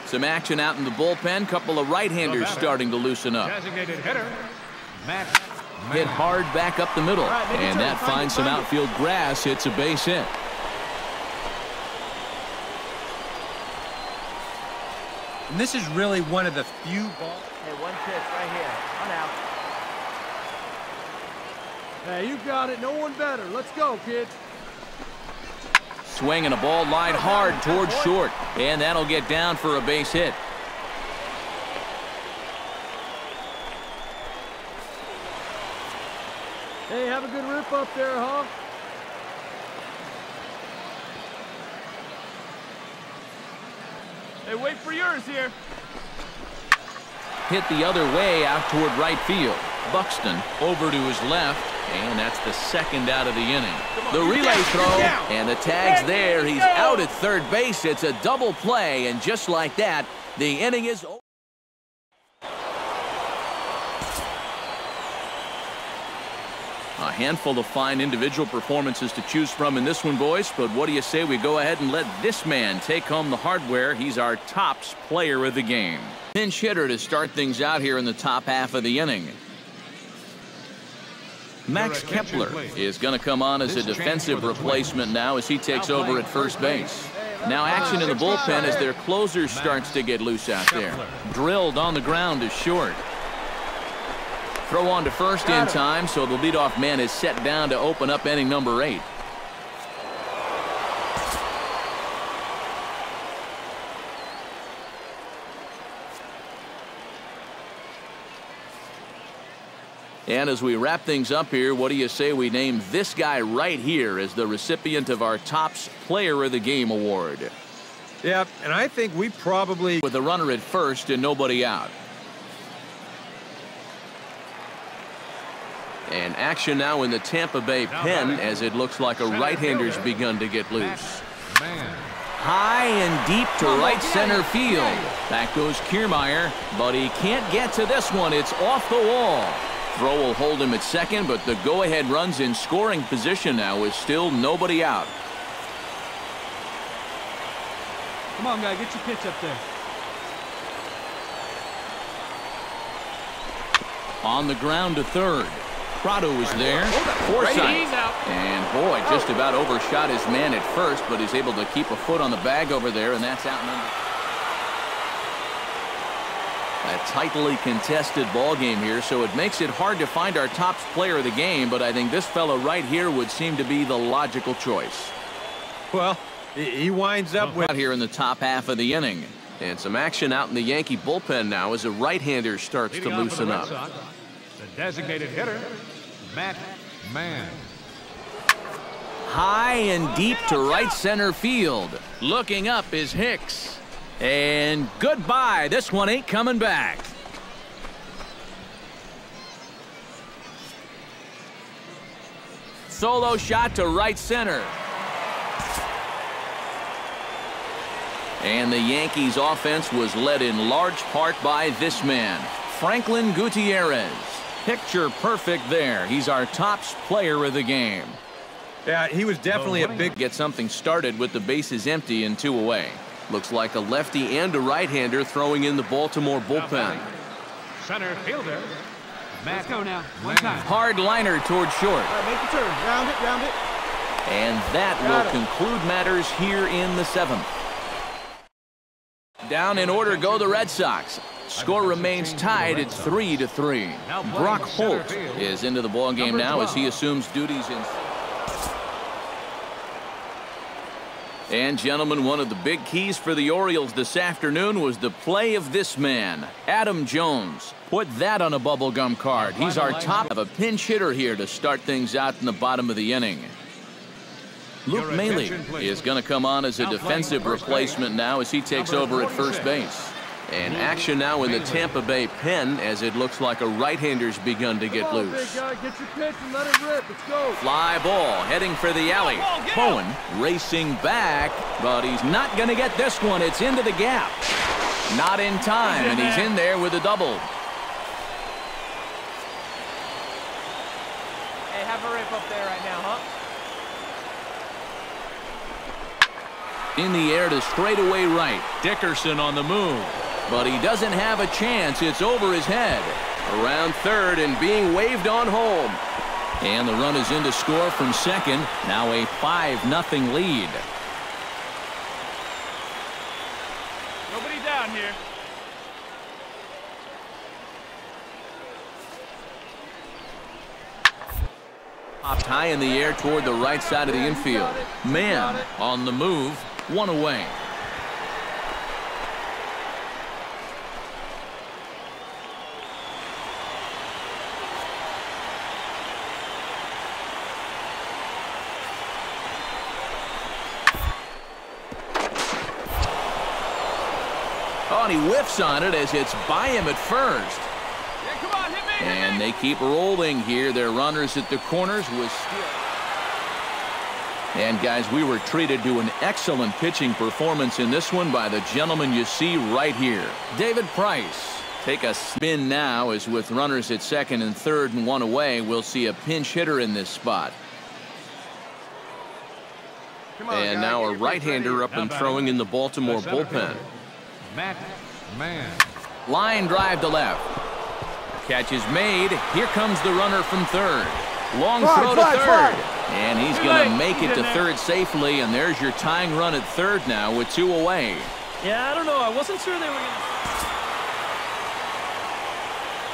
Some action out in the bullpen. Couple of right-handers starting to loosen up. Designated hitter, Matt. Hit hard back up the middle. And that finds some outfield grass. Hits a base hit. And this is really one of the few balls. Hey, one pitch right here. I'm out. Hey, you got it. No one better. Let's go, kids. Swinging a ball line hard towards short. And that'll get down for a base hit. Hey, have a good rip up there, huh? Hey, wait for yours here. Hit the other way out toward right field. Buxton over to his left. And that's the second out of the inning. The relay throw, and the tag's there. He's out at third base. It's a double play, and just like that, the inning is over. A handful of fine individual performances to choose from in this one, boys. But what do you say we go ahead and let this man take home the hardware? He's our tops player of the game. Pinch hitter to start things out here in the top half of the inning. Max Kepler is going to come on as a defensive replacement now as he takes over at first base. Now action in the bullpen as their closer starts to get loose out there. Drilled on the ground to short. Throw on to first in time, so the leadoff man is set down to open up inning number 8. And as we wrap things up here, what do you say we name this guy right here as the recipient of our Tops Player of the Game award? Yeah, and I think we probably... With a runner at first and nobody out. And action now in the Tampa Bay pen as it looks like a right-hander's begun to get loose. High and deep to right center field. Back goes Kiermaier, but he can't get to this one. It's off the wall. Throw will hold him at second, but the go-ahead run's in scoring position now with still nobody out. Come on, guy, get your pitch up there. On the ground to third. Prado is there. Forsythe. And boy, just about overshot his man at first, but he's able to keep a foot on the bag over there, and that's out number. A tightly contested ball game here, so it makes it hard to find our Tops player of the game, but I think this fellow right here would seem to be the logical choice. Well, he winds up with... Out here in the top half of the inning. And some action out in the Yankee bullpen now as a right-hander starts to loosen up. The designated hitter, Matt Mann. High and deep to right center field. Looking up is Hicks. And goodbye. This one ain't coming back. Solo shot to right center. And the Yankees offense was led in large part by this man, Franklin Gutierrez. Picture perfect there. He's our Tops player of the game. Yeah, he was definitely a big... Get something started with the bases empty and 2 away. Looks like a lefty and a right-hander throwing in the Baltimore bullpen. Center fielder, Matt. Let's go now. One time. Hard liner toward short. All right, make the turn. Round it, round it. And that will conclude matters here in the 7th. Down in order go the Red Sox. Score remains tied at 3-3. Brock Holt is into the ballgame now as he assumes duties in... And gentlemen, one of the big keys for the Orioles this afternoon was the play of this man, Adam Jones. Put that on a bubblegum card. He's our top of a pinch hitter here to start things out in the bottom of the inning. Luke Maile is going to come on as a defensive replacement now as he takes over at first base. And action now in the Tampa Bay pen as it looks like a right-hander's begun to get loose. Big guy, get your pitch and let it rip. Let's go. Fly ball heading for the alley. Bowen racing back, but he's not going to get this one. It's into the gap. Not in time, and he's in there with a double. Hey, have a rip up there right now, huh? In the air to straightaway right. Dickerson on the move. But he doesn't have a chance. It's over his head. Around third and being waved on home. And the run is in to score from second. Now a 5-0 lead. Nobody down here. Popped high in the air toward the right side of the infield. Man on the move. One away. Oh, and he whiffs on it as it's by him at first. Yeah, come on, hit me, And they keep rolling here. Their runners at the corners was still. And guys, we were treated to an excellent pitching performance in this one by the gentleman you see right here. David Price. Take a spin now, as with runners at second and third and one away, we'll see a pinch hitter in this spot. Come on, And guy, now get a your right-hander up and throwing in the Baltimore bullpen. Matt Mann. Line drive to left. Catch is made. Here comes the runner from third. Long throw to third. And he's going to make it to third safely. And there's your tying run at third now with two away. Yeah, I don't know. I wasn't sure they were going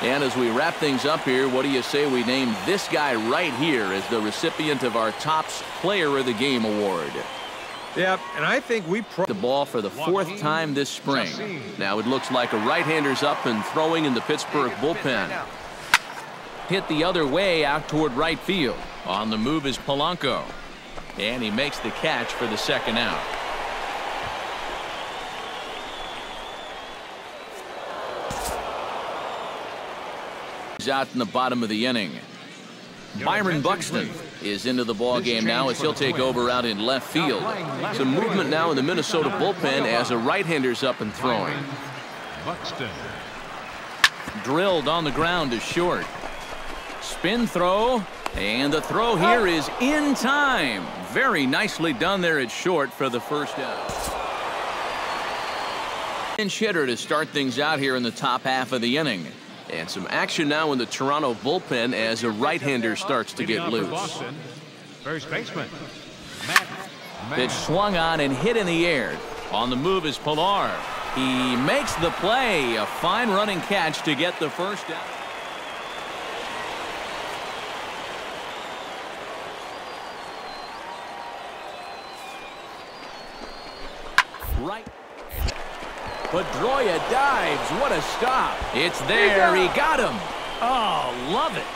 to. And as we wrap things up here, what do you say we name this guy right here as the recipient of our Topps Player of the Game award? Yep, and I think we The ball for the fourth time this spring. Now it looks like a right-hander's up and throwing in the Pittsburgh bullpen. Hit the other way out toward right field. On the move is Polanco. And he makes the catch for the second out. He's out in the bottom of the inning. Byron Buxton is into the ball game now as he'll take over out in left field. Some movement now in the Minnesota bullpen as a right-hander's up and throwing. Buxton. Drilled on the ground to short. Spin throw, and the throw here is in time. Very nicely done there at short for the first out. Pinch hitter to start things out here in the top half of the inning. And some action now in the Toronto bullpen as a right-hander starts to get loose. Boston, first baseman Matt Mann. Pitch swung on and hit in the air. On the move is Pilar. He makes the play. A fine running catch to get the first out. Right. Pedroia dives. What a stop. It's there. He got him. Oh, love it.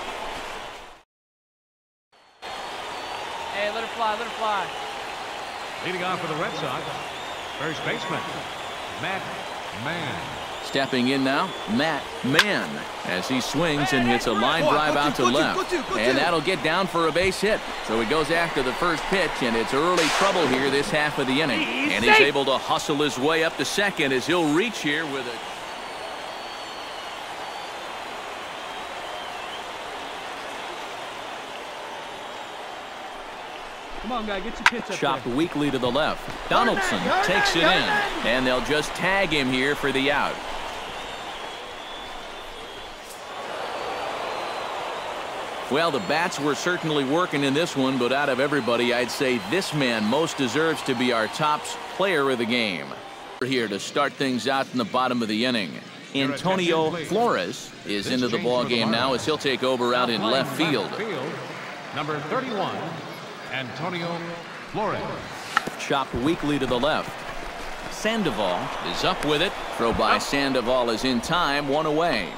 Hey, let her fly, let her fly. Leading off for the Red Sox, first baseman Matt Mann. Stepping in now, Matt Mann, as he swings and hits a line drive out to left. And that'll get down for a base hit. So he goes after the first pitch, and it's early trouble here this half of the inning. And he's able to hustle his way up to second as he'll reach here with a... Come on, guy, get your pitch up Chopped there. weakly to the left. Donaldson takes it in, and they'll just tag him here for the out. Well, the bats were certainly working in this one, but out of everybody, I'd say this man most deserves to be our Topps Player of the Game. We're here to start things out in the bottom of the inning. Antonio Flores is into the ball game now as he'll take over out in left field. Number 31, Antonio Flores. Chopped weakly to the left. Sandoval is up with it. Throw by Sandoval is in time, one away.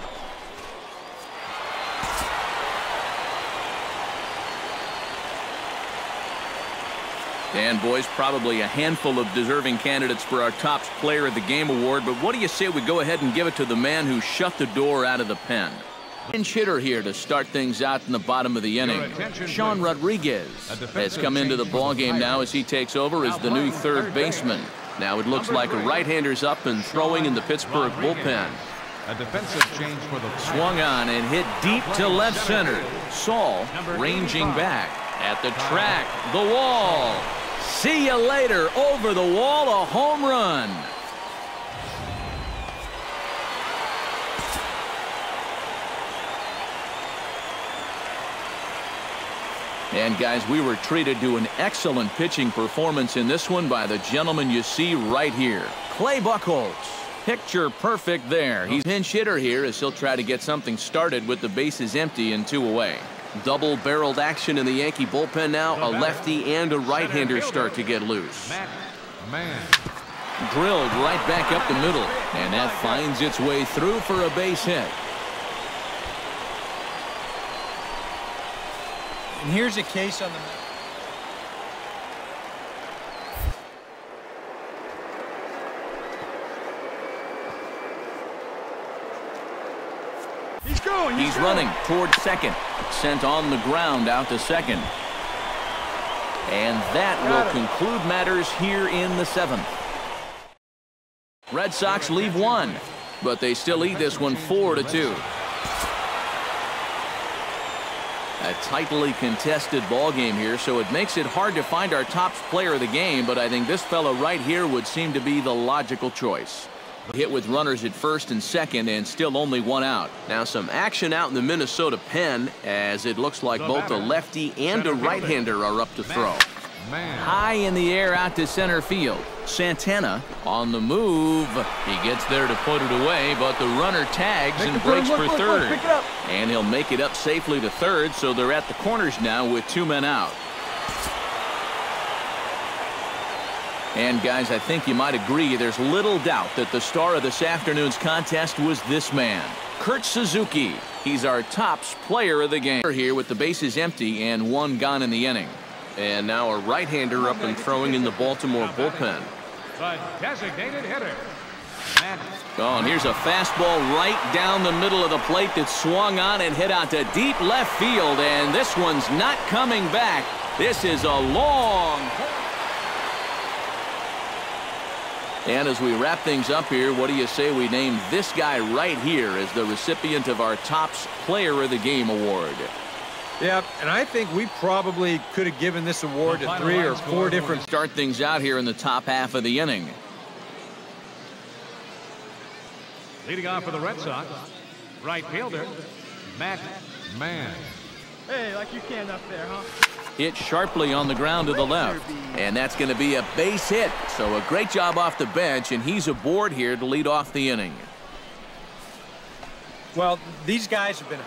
And boys, probably a handful of deserving candidates for our Topps Player of the Game award, but what do you say we go ahead and give it to the man who shut the door out of the pen? Pinch hitter here to start things out in the bottom of the inning. Sean Rodriguez has come into the ball game now as he takes over as the new third baseman. Now it looks like a right-hander's up and throwing in the Pittsburgh bullpen. A defensive change for the Swung on and hit deep to left center. Saul ranging back at the track, the wall. See you later. Over the wall, a home run. And guys, we were treated to an excellent pitching performance in this one by the gentleman you see right here, Clay Buchholz. Picture perfect there. He's pinch hitter here as he'll try to get something started with the bases empty and 2 away. Double-barreled action in the Yankee bullpen now. A lefty and a right-hander start to get loose. Drilled right back up the middle, and that finds its way through for a base hit. And here's a case on the... He's running toward second. Sent on the ground out to second. And that will conclude matters here in the 7th. Red Sox leave 1, but they still lead this one 4-2. A tightly contested ball game here, so it makes it hard to find our top player of the game, but I think this fella right here would seem to be the logical choice. Hit with runners at first and second, and still only 1 out. Now some action out in the Minnesota pen, as it looks like both a lefty and a right-hander are up to throw. High in the air out to center field. Santana on the move. He gets there to put it away, but the runner tags and breaks for third. And he'll make it up safely to third, so they're at the corners now with 2 men out. And guys, I think you might agree there's little doubt that the star of this afternoon's contest was this man, Kurt Suzuki. He's our tops player of the game. Here with the bases empty and 1 gone in the inning. And now a right-hander up and throwing in the Baltimore bullpen. The designated hitter. Oh, and here's a fastball right down the middle of the plate that swung on and hit out to deep left field. And this one's not coming back. This is a long... And as we wrap things up here, what do you say we name this guy right here as the recipient of our Tops Player of the Game award? Yeah, and I think we probably could have given this award to 3 or 4 different... Start things out here in the top half of the inning. Leading off for the Red Sox, right fielder, Matt Mann. Hey, like you can up there, huh? Hit sharply on the ground to the left. And that's going to be a base hit. So a great job off the bench, and he's aboard here to lead off the inning. Well, these guys have been...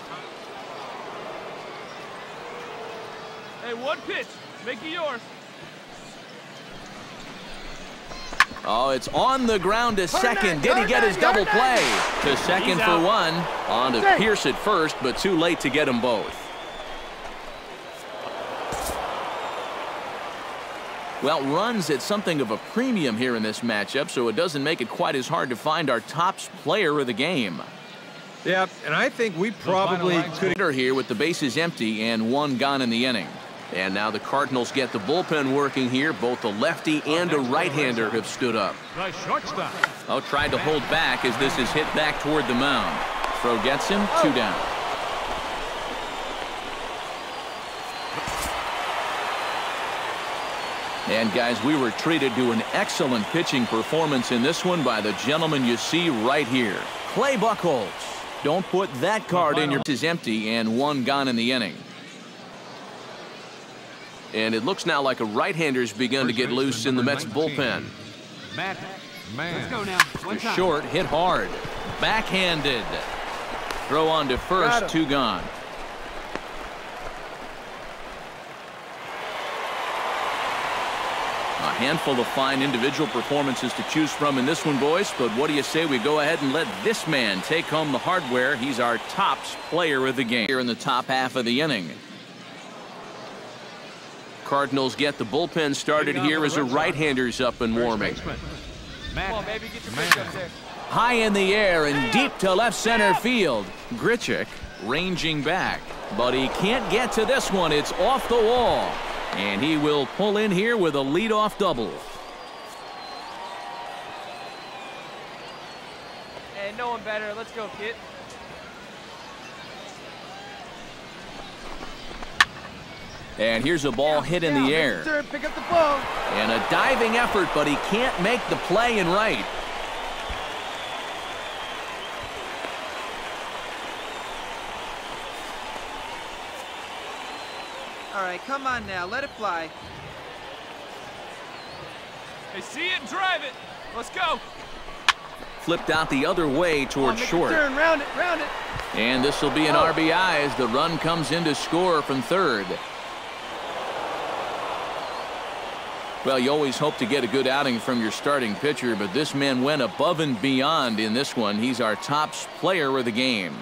Hey, 1 pitch. Make it yours. Oh, it's on the ground to second. Did he get his double play? To second for 1. On to Pierce at first, but too late to get them both. Well, runs at something of a premium here in this matchup, so it doesn't make it quite as hard to find our Tops Player of the game. Yeah, and I think we probably could... Here with the bases empty and 1 gone in the inning. And now the Cardinals get the bullpen working here. Both a lefty and a right-hander have stood up. The shortstop. Oh, tried to hold back as this is hit back toward the mound. Throw gets him, 2 down. And guys, we were treated to an excellent pitching performance in this one by the gentleman you see right here, Clay Buchholz. Don't put that card in your... is empty and 1 gone in the inning. And it looks now like a right-hander's begun to get loose in the Mets bullpen. Matt Mann. Let's go now. One time. Short, hit hard. Backhanded. Throw on to first, 2 gone. A handful of fine individual performances to choose from in this one, boys. But what do you say we go ahead and let this man take home the hardware? He's our Tops Player of the game here in the top half of the inning. Cardinals get the bullpen started here as a right-hander's up and warming. Come on, baby, get your pitch up there. High in the air and deep to left center field. Grichuk ranging back, but he can't get to this one. It's off the wall, and he will pull in here with a leadoff double. Hey, no one better. Let's go, kid. And here's a ball hit in the air. Pick up the ball. And a diving effort, but he can't make the play in right. All right, come on now. Let it fly. Hey, see it and drive it. Let's go. Flipped out the other way towards short. Turn, round it, round it. And this will be an RBI as the run comes in to score from third. Well, you always hope to get a good outing from your starting pitcher, but this man went above and beyond in this one. He's our top player of the game.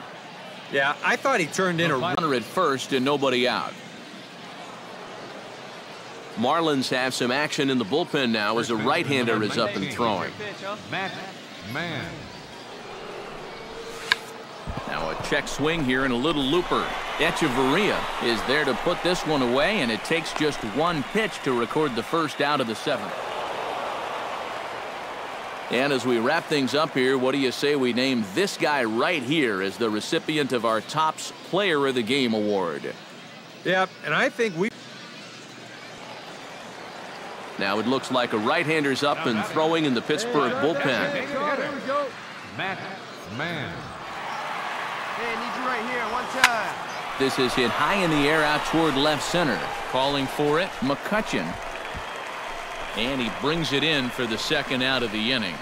Yeah, I thought he turned in a runner at first and nobody out. Marlins have some action in the bullpen now as a right-hander is up and throwing. Matt Mann. Now a check swing here and a little looper. Echeverria is there to put this one away, and it takes just one pitch to record the first out of the seventh. And as we wrap things up here, what do you say we name this guy right here as the recipient of our Topps Player of the Game award? Yeah, and I think we... Now it looks like a right-hander's up and throwing in the Pittsburgh bullpen. Here we go. Matt Mann. Hey, I need you right here, one time. This is hit high in the air out toward left center. Calling for it, McCutchen. And he brings it in for the second out of the inning.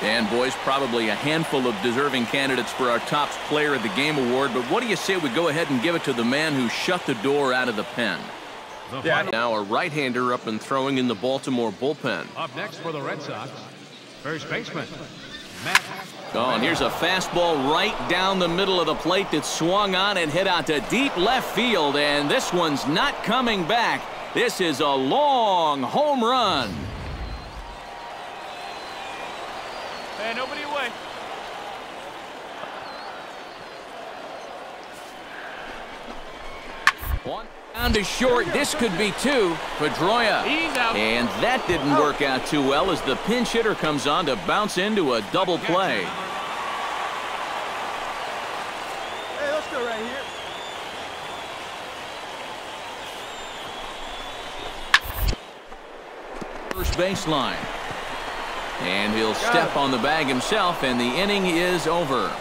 And boys, probably a handful of deserving candidates for our Topps Player of the Game award, but what do you say we go ahead and give it to the man who shut the door out of the pen? Now a right-hander up and throwing in the Baltimore bullpen. Up next for the Red Sox, first baseman, Matt. Oh, and here's a fastball right down the middle of the plate that swung on and hit out to deep left field, and this one's not coming back. This is a long home run. Hey, nobody away. One down to short. This could be two. Pedroia. He's out. And that didn't work out too well as the pinch hitter comes on to bounce into a double play. Hey, let's go right here. First baseline. And he'll step on the bag himself, and the inning is over.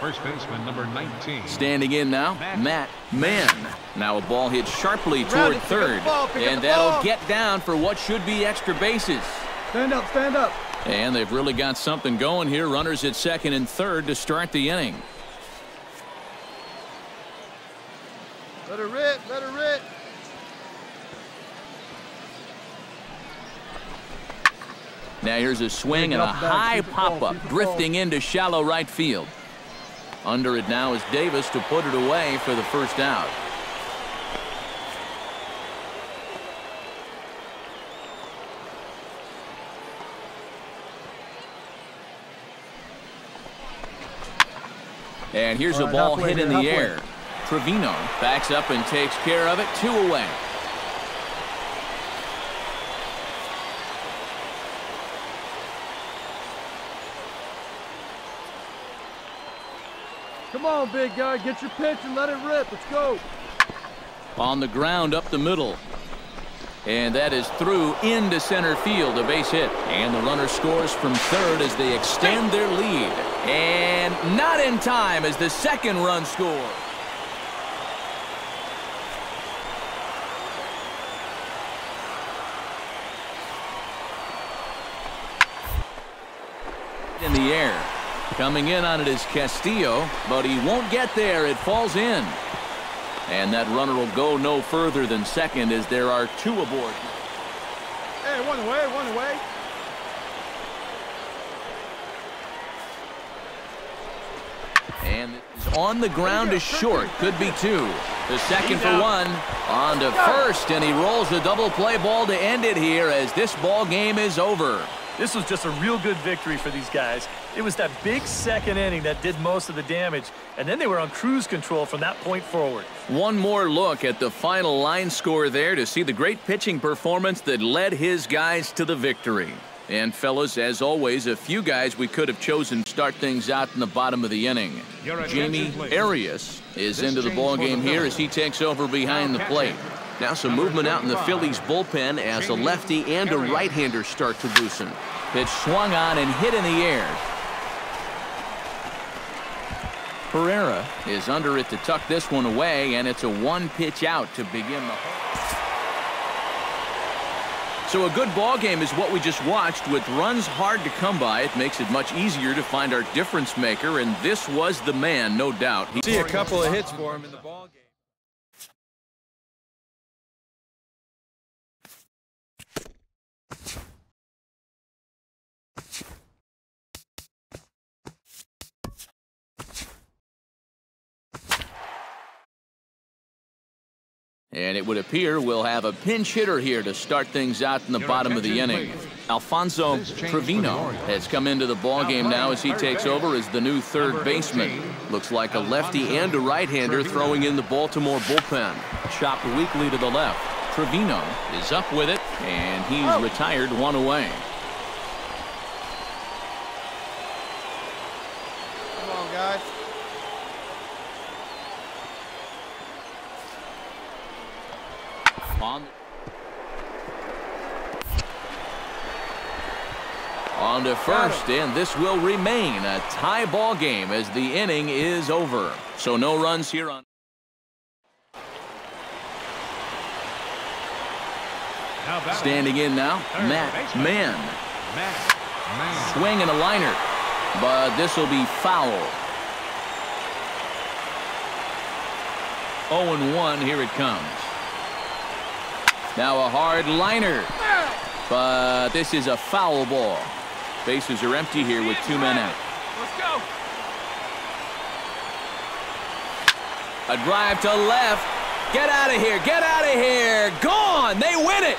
First baseman, number 19. Standing in now, Matt Mann. Now a ball hit sharply toward third, and that'll get down for what should be extra bases. Stand up, stand up. And they've really got something going here. Runners at second and third to start the inning. Let her rip, let her rip. Now here's a swing and a high pop-up drifting into shallow right field. Under it now is Davis to put it away for the first out. And here's a ball hit in the air. Trevino backs up and takes care of it. 2 away. Come on, big guy. Get your pitch and let it rip. Let's go. On the ground up the middle. And that is through into center field, a base hit. And the runner scores from third as they extend their lead. And not in time as the second run scores. In the air. Coming in on it is Castillo, but he won't get there. It falls in. And that runner will go no further than second as there are 2 aboard. Hey, one away, one away. And it's on the ground to short. Could be 2. The second for 1. On to first, and he rolls a double play ball to end it here as this ball game is over. This was just a real good victory for these guys. It was that big second inning that did most of the damage, and then they were on cruise control from that point forward. One more look at the final line score there to see the great pitching performance that led his guys to the victory. And fellas, as always, a few guys we could have chosen to start things out in the bottom of the inning. Jamie Arias is into the ball game here as he takes over behind the plate. Now some movement out in the Phillies bullpen as a lefty and a right-hander start to loosen. Pitch swung on and hit in the air. Pereira is under it to tuck this one away, and it's a one-pitch out to begin the whole. So a good ball game is what we just watched. With runs hard to come by, it makes it much easier to find our difference maker, and this was the man, no doubt. See a couple of hits for him in the ball game. And it would appear we'll have a pinch hitter here to start things out in the bottom of the inning. Alfonso Trevino has come into the ball game now as he takes over as the new third baseman. Looks like a lefty and a right-hander throwing in the Baltimore bullpen. Chopped weakly to the left. Trevino is up with it, and he's retired one away. Come on, guys. On to first, and this will remain a tie ball game as the inning is over. So no runs here on. Standing in now, Matt Mann. Swing and a liner, but this will be foul. 0-1, here it comes. Now a hard liner, but this is a foul ball. Bases are empty here with 2 men out. Let's go. A drive to left. Get out of here. Get out of here. Gone. They win it.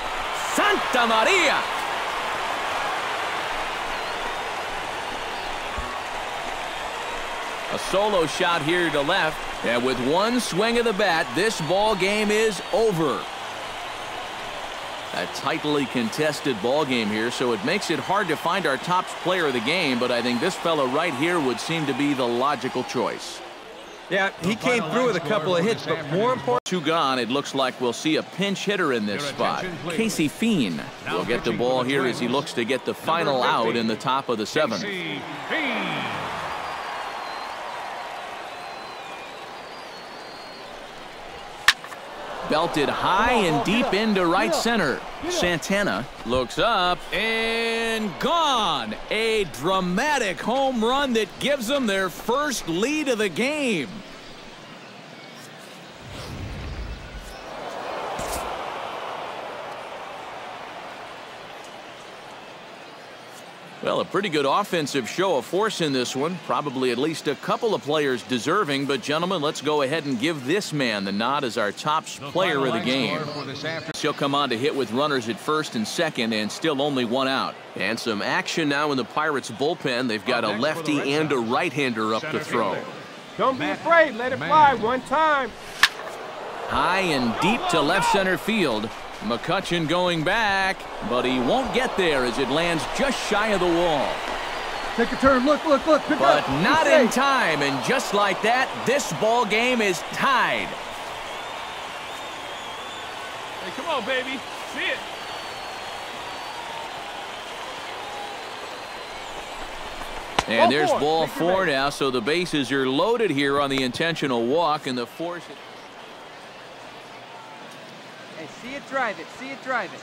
Santa Maria. A solo shot here to left. And with one swing of the bat, this ball game is over. A tightly contested ball game here, so it makes it hard to find our top player of the game, but I think this fella right here would seem to be the logical choice. Yeah, he came through with a couple of hits, but more important. 2 gone, it looks like we'll see a pinch hitter in this spot. Casey Fien will get the ball here as he looks to get the final out in the top of the 7th. Belted high and deep into right center. Santana looks up and gone. A dramatic home run that gives them their first lead of the game. Well, a pretty good offensive show of force in this one. Probably at least a couple of players deserving. But, gentlemen, let's go ahead and give this man the nod as our top player of the game. He'll come on to hit with runners at first and second and still only 1 out. And some action now in the Pirates bullpen. They've got a lefty and a right-hander up to throw. Don't be afraid. Let it fly one time. High and deep to left center field. McCutchen going back, but he won't get there as it lands just shy of the wall. Take a turn. Look, look, look. Pick but up. Not in time, and just like that, this ball game is tied. Hey, come on, baby. See it. And there's ball 4 now, so the bases are loaded here on the intentional walk, and the force. Hey, see it, drive it. See it, drive it.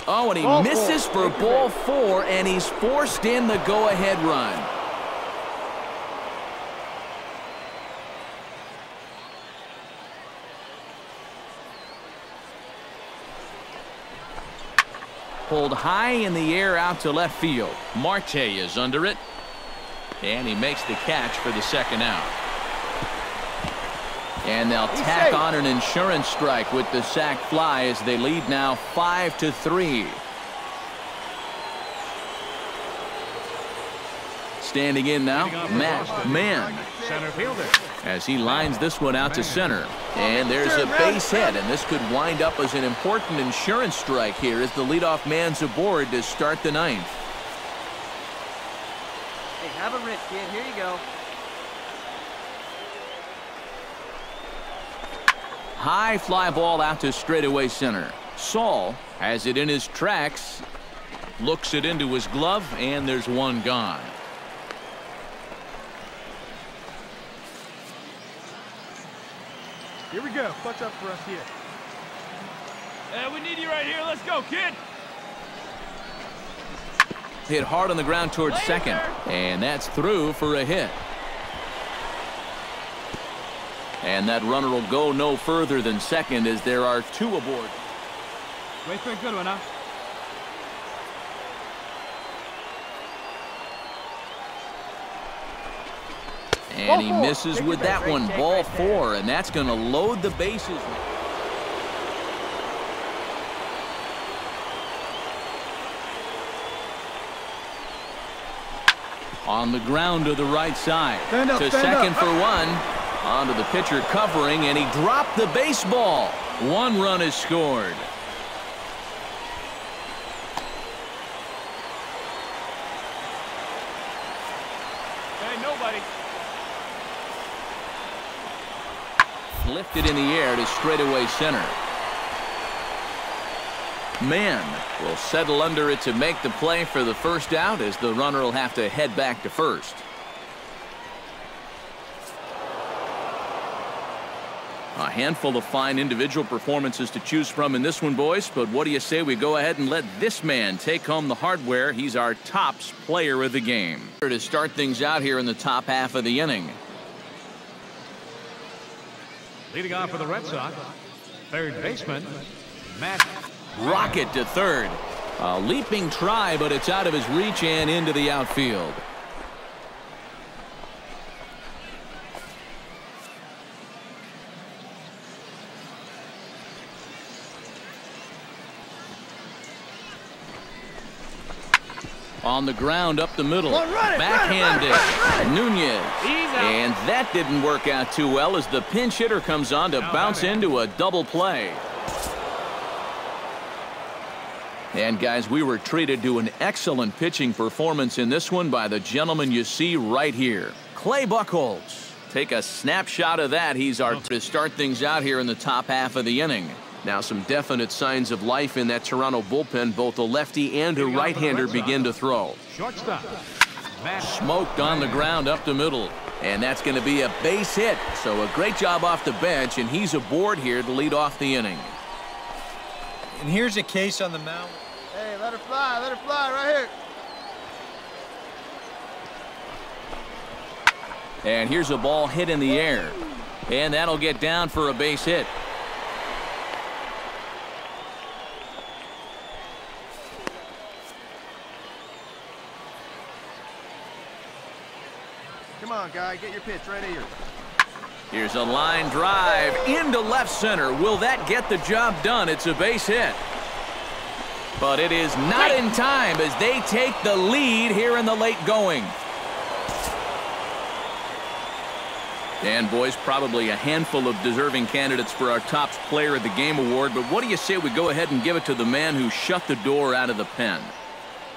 Oh, and he misses for ball 4, and he's forced in the go-ahead run. Pulled high in the air out to left field. Marte is under it, and he makes the catch for the 2nd out. And they'll tack on an insurance strike with the sac fly as they lead now 5-3. Standing in now, Matt Mann. Center fielder. As he lines this one out to center. And there's a base hit, and this could wind up as an important insurance strike here as the leadoff man's aboard to start the ninth. Hey, have a rip, kid. Here you go. High fly ball out to straightaway center. Saul has it in his tracks, looks it into his glove, and there's one gone. Here we go. Clutch up for us here. Hey, we need you right here. Let's go, kid. Hit hard on the ground towards second, and that's through for a hit. And that runner will go no further than second as there are two aboard. Wait for a good one, huh? And he misses with that one. Ball four, and that's going to load the bases. On the ground to the right side. To second for one. Onto the pitcher covering, and he dropped the baseball. One run is scored. Hey, nobody. Lifted in the air to straightaway center. Mann will settle under it to make the play for the first out as the runner will have to head back to first. A handful of fine individual performances to choose from in this one, boys, but what do you say we go ahead and let this man take home the hardware? He's our tops player of the game. To start things out here in the top half of the inning. Leading off for the Red Sox, third baseman, Matt. Rocket to third. A leaping try, but it's out of his reach and into the outfield. On the ground up the middle. Backhanded. Nunez. And that didn't work out too well as the pinch hitter comes on to bounce into a double play. And guys, we were treated to an excellent pitching performance in this one by the gentleman you see right here, Clay Buchholz. Take a snapshot of that. He's our to start things out here in the top half of the inning. Now some definite signs of life in that Toronto bullpen. Both a lefty and a right-hander begin to throw. Shortstop, Matt. Smoked on the ground up the middle. And that's going to be a base hit. So a great job off the bench, and he's aboard here to lead off the inning. And here's a case on the mound. Hey, let her fly right here. And here's a ball hit in the air. And that'll get down for a base hit. Come on, guy, get your pitch right here. Here's a line drive into left center. Will that get the job done? It's a base hit. But it is not in time as they take the lead here in the late going. And boys, probably a handful of deserving candidates for our Tops Player of the Game award, but what do you say we go ahead and give it to the man who shut the door out of the pen?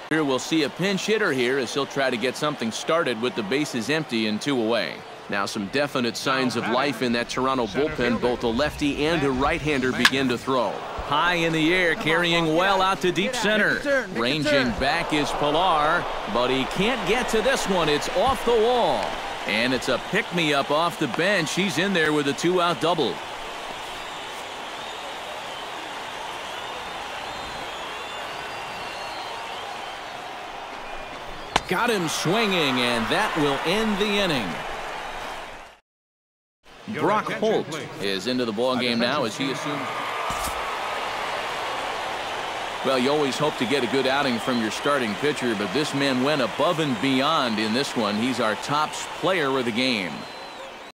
Here we'll see a pinch hitter here as he'll try to get something started with the bases empty and two away. Now some definite signs of life in that Toronto bullpen. Both a lefty and a right-hander begin to throw. High in the air, carrying well out to deep center. Ranging back is Pilar, but he can't get to this one. It's off the wall. And it's a pick-me-up off the bench. He's in there with a two-out double. Got him swinging, and that will end the inning. Brock Holt is into the ballgame now as he assumes. Well, you always hope to get a good outing from your starting pitcher, but this man went above and beyond in this one. He's our Tops Player of the Game.